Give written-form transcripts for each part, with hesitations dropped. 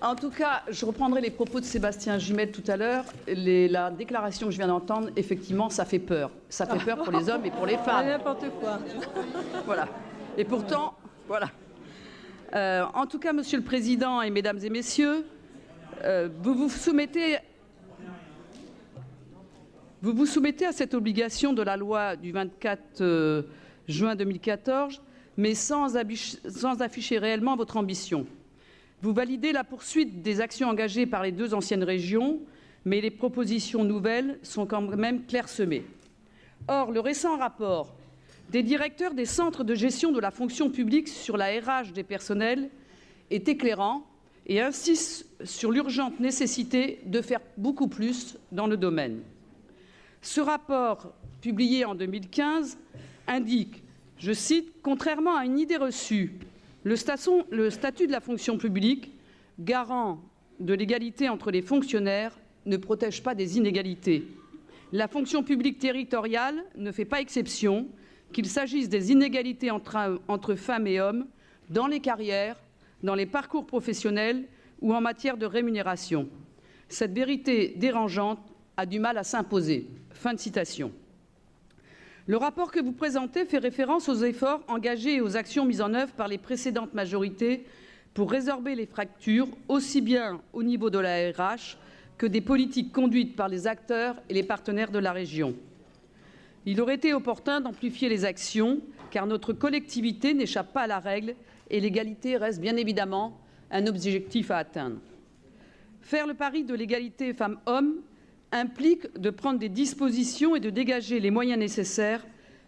En tout cas, je reprendrai les propos de Sébastien Gimel tout à l'heure. La déclaration que je viens d'entendre, effectivement, ça fait peur. Ça fait peur pour les hommes et pour les femmes. N'importe quoi. Voilà. Et pourtant, voilà. En tout cas, Monsieur le Président et Mesdames et Messieurs, vous vous soumettez à cette obligation de la loi du 24 juin 2014, mais sans afficher réellement votre ambition. Vous validez la poursuite des actions engagées par les deux anciennes régions, mais les propositions nouvelles sont quand même clairsemées. Or, le récent rapport des directeurs des centres de gestion de la fonction publique sur la RH des personnels est éclairant et insiste sur l'urgente nécessité de faire beaucoup plus dans le domaine. Ce rapport, publié en 2015, indique, je cite, « Contrairement à une idée reçue, le statut de la fonction publique, garant de l'égalité entre les fonctionnaires, ne protège pas des inégalités. La fonction publique territoriale ne fait pas exception, qu'il s'agisse des inégalités entre femmes et hommes, dans les carrières, dans les parcours professionnels ou en matière de rémunération. Cette vérité dérangeante a du mal à s'imposer. » Fin de citation. Le rapport que vous présentez fait référence aux efforts engagés et aux actions mises en œuvre par les précédentes majorités pour résorber les fractures, aussi bien au niveau de la RH que des politiques conduites par les acteurs et les partenaires de la région. Il aurait été opportun d'amplifier les actions, car notre collectivité n'échappe pas à la règle et l'égalité reste bien évidemment un objectif à atteindre. Faire le pari de l'égalité femmes-hommes implique de prendre des dispositions et de dégager les moyens nécessaires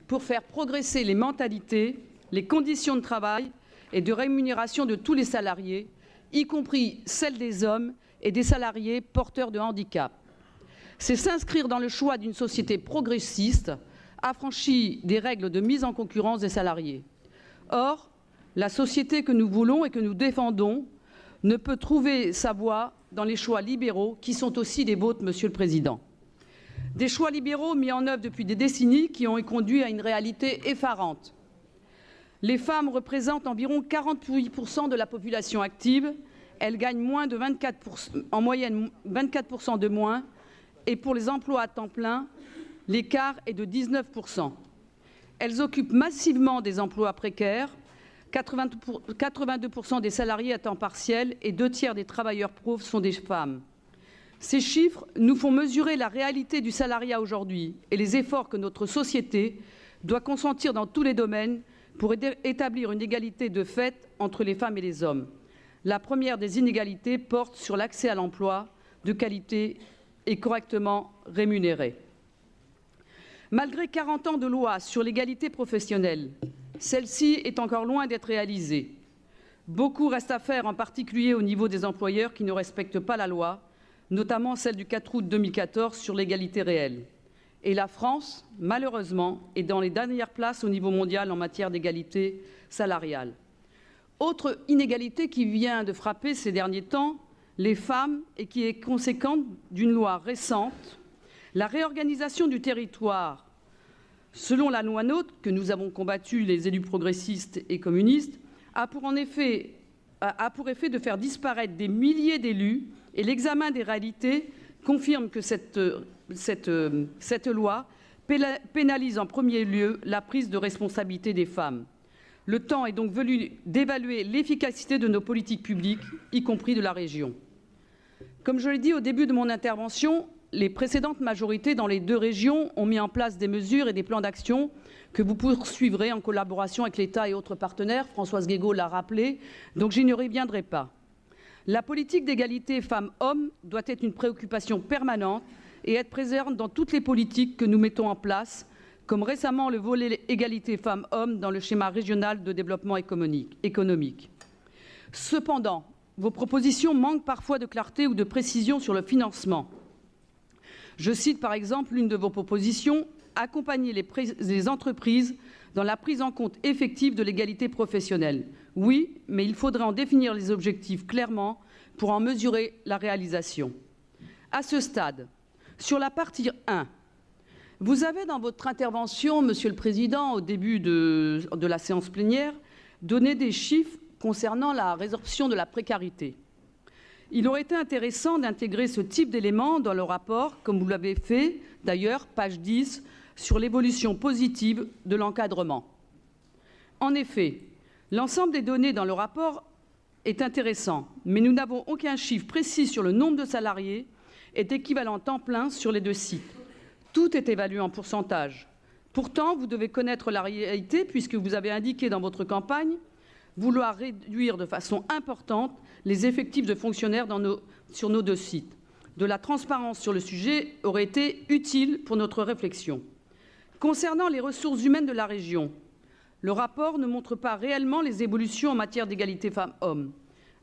pour faire progresser les mentalités, les conditions de travail et de rémunération de tous les salariés, y compris celles des hommes et des salariés porteurs de handicap. C'est s'inscrire dans le choix d'une société progressiste, affranchie des règles de mise en concurrence des salariés. Or, la société que nous voulons et que nous défendons ne peut trouver sa voie dans les choix libéraux qui sont aussi les vôtres, Monsieur le Président. Des choix libéraux mis en œuvre depuis des décennies qui ont conduit à une réalité effarante. Les femmes représentent environ 48% de la population active. Elles gagnent moins de 24%, en moyenne 24% de moins. Et pour les emplois à temps plein, l'écart est de 19%. Elles occupent massivement des emplois précaires. 82% des salariés à temps partiel et 2/3 des travailleurs pauvres sont des femmes. Ces chiffres nous font mesurer la réalité du salariat aujourd'hui et les efforts que notre société doit consentir dans tous les domaines pour établir une égalité de fait entre les femmes et les hommes. La première des inégalités porte sur l'accès à l'emploi de qualité et correctement rémunéré. Malgré 40 ans de loi sur l'égalité professionnelle, celle-ci est encore loin d'être réalisée. Beaucoup reste à faire, en particulier au niveau des employeurs qui ne respectent pas la loi, notamment celle du 4 août 2014 sur l'égalité réelle. Et la France, malheureusement, est dans les dernières places au niveau mondial en matière d'égalité salariale. Autre inégalité qui vient de frapper ces derniers temps, les femmes, et qui est conséquente d'une loi récente, la réorganisation du territoire. Selon la loi NOTRe, que nous avons combattue les élus progressistes et communistes, a pour effet de faire disparaître des milliers d'élus, et l'examen des réalités confirme que cette loi pénalise en premier lieu la prise de responsabilité des femmes. Le temps est donc venu d'évaluer l'efficacité de nos politiques publiques, y compris de la région. Comme je l'ai dit au début de mon intervention, les précédentes majorités dans les deux régions ont mis en place des mesures et des plans d'action que vous poursuivrez en collaboration avec l'État et autres partenaires. Françoise Guégaud l'a rappelé, donc je n'y reviendrai pas. La politique d'égalité femmes-hommes doit être une préoccupation permanente et être présente dans toutes les politiques que nous mettons en place, comme récemment le volet égalité femmes-hommes dans le schéma régional de développement économique. Cependant, vos propositions manquent parfois de clarté ou de précision sur le financement. Je cite par exemple l'une de vos propositions, accompagner les entreprises dans la prise en compte effective de l'égalité professionnelle. Oui, mais il faudrait en définir les objectifs clairement pour en mesurer la réalisation. À ce stade, sur la partie 1, vous avez dans votre intervention, Monsieur le Président, au début de la séance plénière, donné des chiffres concernant la résorption de la précarité. Il aurait été intéressant d'intégrer ce type d'éléments dans le rapport, comme vous l'avez fait, d'ailleurs, page 10, sur l'évolution positive de l'encadrement. En effet, l'ensemble des données dans le rapport est intéressant, mais nous n'avons aucun chiffre précis sur le nombre de salariés et d'équivalents temps plein sur les 2 sites. Tout est évalué en pourcentage. Pourtant, vous devez connaître la réalité puisque vous avez indiqué dans votre campagne vouloir réduire de façon importante les effectifs de fonctionnaires sur nos 2 sites. De la transparence sur le sujet aurait été utile pour notre réflexion. Concernant les ressources humaines de la région, le rapport ne montre pas réellement les évolutions en matière d'égalité femmes-hommes.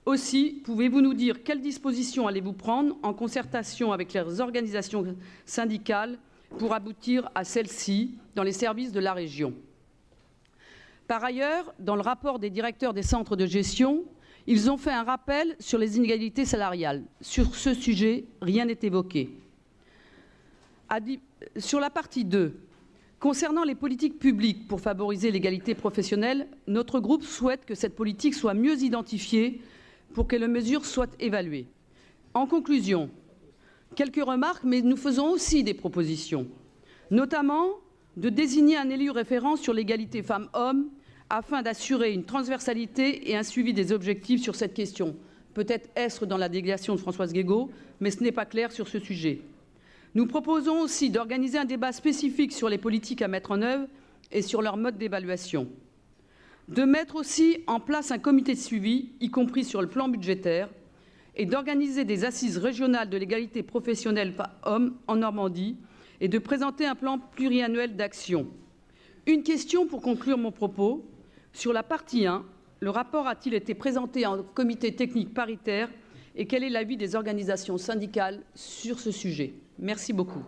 Aussi, pouvez-vous nous dire quelles dispositions allez-vous prendre en concertation avec les organisations syndicales pour aboutir à celles-ci dans les services de la région? Par ailleurs, dans le rapport des directeurs des centres de gestion, ils ont fait un rappel sur les inégalités salariales. Sur ce sujet, rien n'est évoqué. Sur la partie 2, concernant les politiques publiques pour favoriser l'égalité professionnelle, notre groupe souhaite que cette politique soit mieux identifiée pour que les mesures soient évaluées. En conclusion, quelques remarques, mais nous faisons aussi des propositions, notamment de désigner un élu référent sur l'égalité femmes-hommes afin d'assurer une transversalité et un suivi des objectifs sur cette question. Peut-être est-ce dans la délégation de Françoise Guégaud, mais ce n'est pas clair sur ce sujet. Nous proposons aussi d'organiser un débat spécifique sur les politiques à mettre en œuvre et sur leur mode d'évaluation. De mettre aussi en place un comité de suivi, y compris sur le plan budgétaire, et d'organiser des assises régionales de l'égalité professionnelle femmes-hommes en Normandie et de présenter un plan pluriannuel d'action. Une question pour conclure mon propos. Sur la partie 1, le rapport a-t-il été présenté en comité technique paritaire et quel est l'avis des organisations syndicales sur ce sujet? Merci beaucoup.